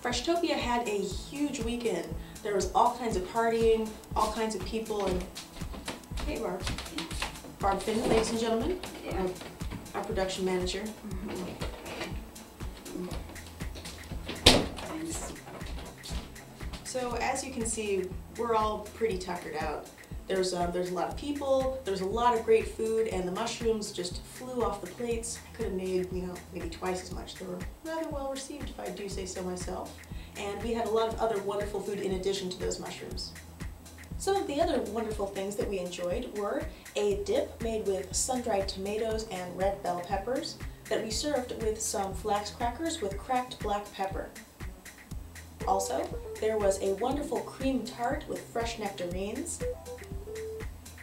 Freshtopia had a huge weekend. There was all kinds of partying, all kinds of people, and hey Barb. Barb Finn, ladies and gentlemen, our production manager. So as you can see, we're all pretty tuckered out. There's a lot of people, there's a lot of great food, and the mushrooms just flew off the plates. I could have made, maybe twice as much. They were rather well received, if I do say so myself. And we had a lot of other wonderful food in addition to those mushrooms. Some of the other wonderful things that we enjoyed were a dip made with sun-dried tomatoes and red bell peppers that we served with some flax crackers with cracked black pepper. Also, there was a wonderful cream tart with fresh nectarines,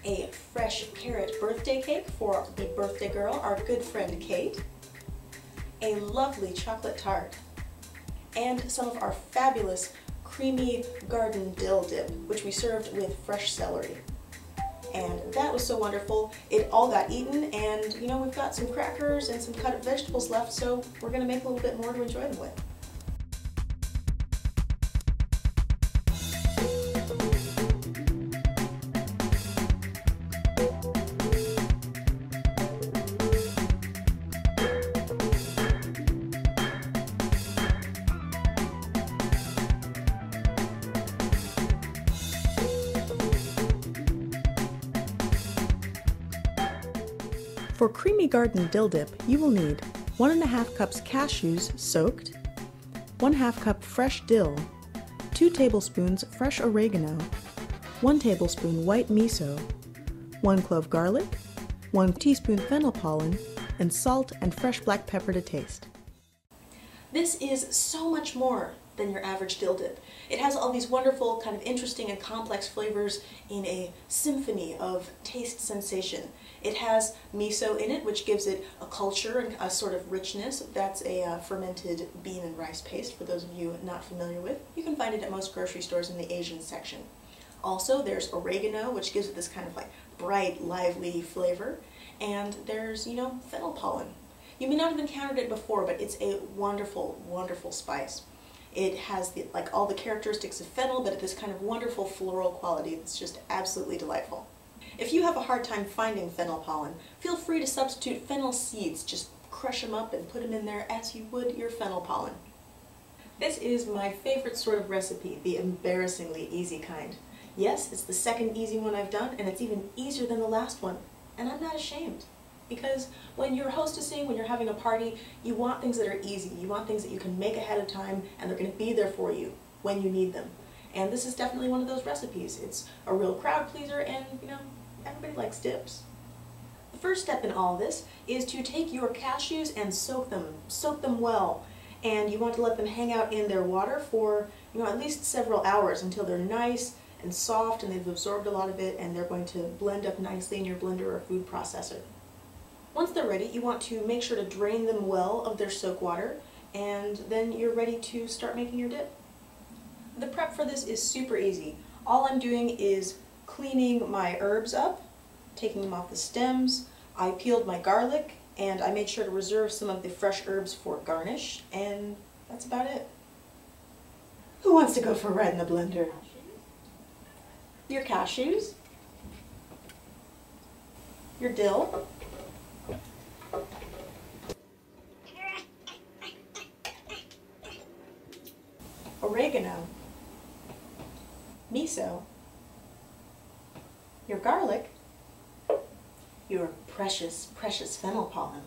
a fresh carrot birthday cake for the birthday girl, our good friend Kate, a lovely chocolate tart, and some of our fabulous creamy garden dill dip, which we served with fresh celery. And that was so wonderful. It all got eaten, and we've got some crackers and some cut up vegetables left, so we're going to make a little bit more to enjoy them with. For creamy garden dill dip, you will need 1½ cups cashews soaked, 1/2 cup fresh dill, 2 tablespoons fresh oregano, 1 tablespoon white miso, 1 clove garlic, 1 teaspoon fennel pollen, and salt and fresh black pepper to taste. This is so much more than your average dill dip. It has all these wonderful, kind of interesting and complex flavors in a symphony of taste sensation. It has miso in it, which gives it a culture and a sort of richness. That's a fermented bean and rice paste, for those of you not familiar with. You can find it at most grocery stores in the Asian section. Also, there's oregano, which gives it this kind of like bright, lively flavor. And there's, fennel pollen. You may not have encountered it before, but it's a wonderful, wonderful spice. It has all the characteristics of fennel, but this kind of wonderful floral quality that's just absolutely delightful. If you have a hard time finding fennel pollen, feel free to substitute fennel seeds. Just crush them up and put them in there as you would your fennel pollen. This is my favorite sort of recipe, the embarrassingly easy kind. Yes, it's the second easy one I've done, and it's even easier than the last one. And I'm not ashamed. Because when you're hostessing, when you're having a party, you want things that are easy. You want things that you can make ahead of time, and they're going to be there for you when you need them. And this is definitely one of those recipes. It's a real crowd pleaser, and everybody likes dips. The first step in all this is to take your cashews and soak them well. And you want to let them hang out in their water for at least several hours until they're nice and soft and they've absorbed a lot of it, and they're going to blend up nicely in your blender or food processor. Once they're ready, you want to make sure to drain them well of their soak water, and then you're ready to start making your dip. The prep for this is super easy. All I'm doing is cleaning my herbs up, taking them off the stems. I peeled my garlic, and I made sure to reserve some of the fresh herbs for garnish, and that's about it. Who wants to go for a ride in the blender? Your cashews, your dill, oregano, miso, your garlic, your precious, precious fennel pollen,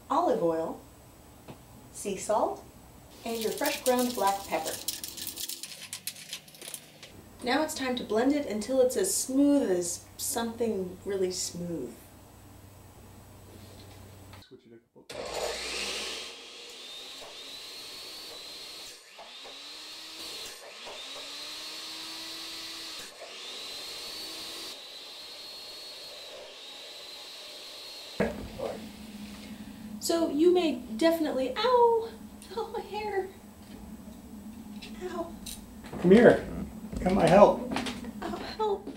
olive oil, sea salt, and your fresh ground black pepper. Now it's time to blend it until it's as smooth as something really smooth. So you may definitely, ow, my hair, ow. Come here, come I help. Oh, help.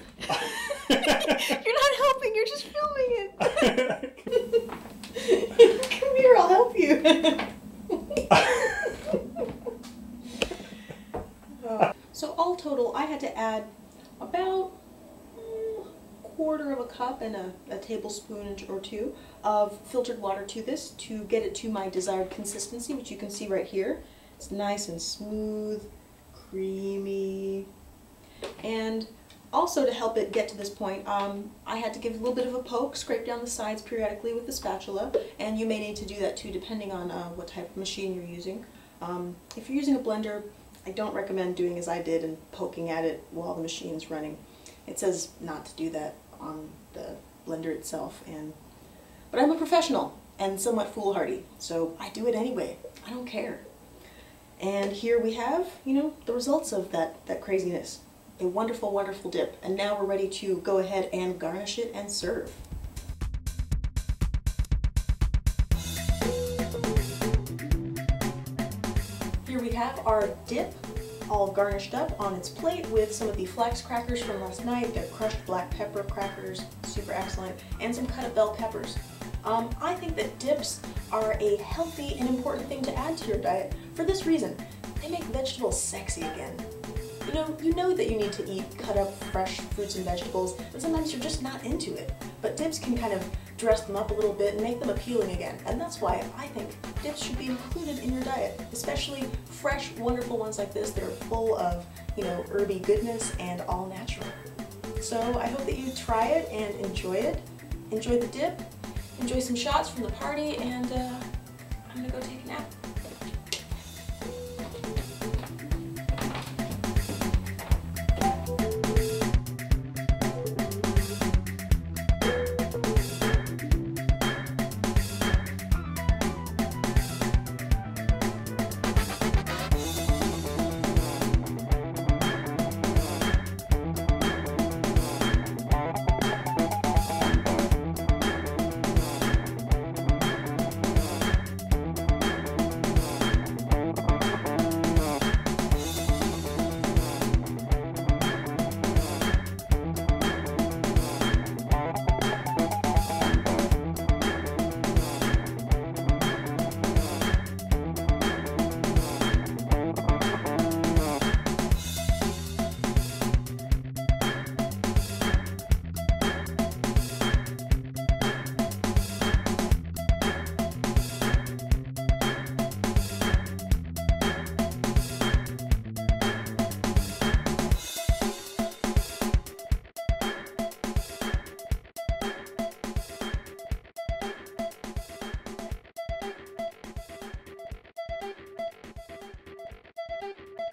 You're not helping, you're just filming it. Come here, I'll help you. 1/4 of a cup and a tablespoon or two of filtered water to this to get it to my desired consistency, which you can see right here. It's nice and smooth, creamy, and also to help it get to this point, I had to give a little bit of a poke, scrape down the sides periodically with the spatula, and you may need to do that too depending on what type of machine you're using. If you're using a blender, I don't recommend doing as I did and poking at it while the machine's running. It says not to do that on the blender itself, but I'm a professional and somewhat foolhardy, so I do it anyway. I don't care. And here we have, the results of that craziness. A wonderful, wonderful dip. And now we're ready to go ahead and garnish it and serve. Here we have our dip all garnished up on its plate with some of the flax crackers from last night. They're crushed black pepper crackers, super excellent, and some cut up bell peppers. I think that dips are a healthy and important thing to add to your diet for this reason. They make vegetables sexy again. You know that you need to eat cut up fresh fruits and vegetables, but sometimes you're just not into it. But dips can kind of dress them up a little bit and make them appealing again. And that's why I think dips should be included in your diet, especially fresh, wonderful ones like this that are full of, herby goodness and all natural. So I hope that you try it and enjoy it. Enjoy the dip, enjoy some shots from the party, and I'm gonna go take a nap.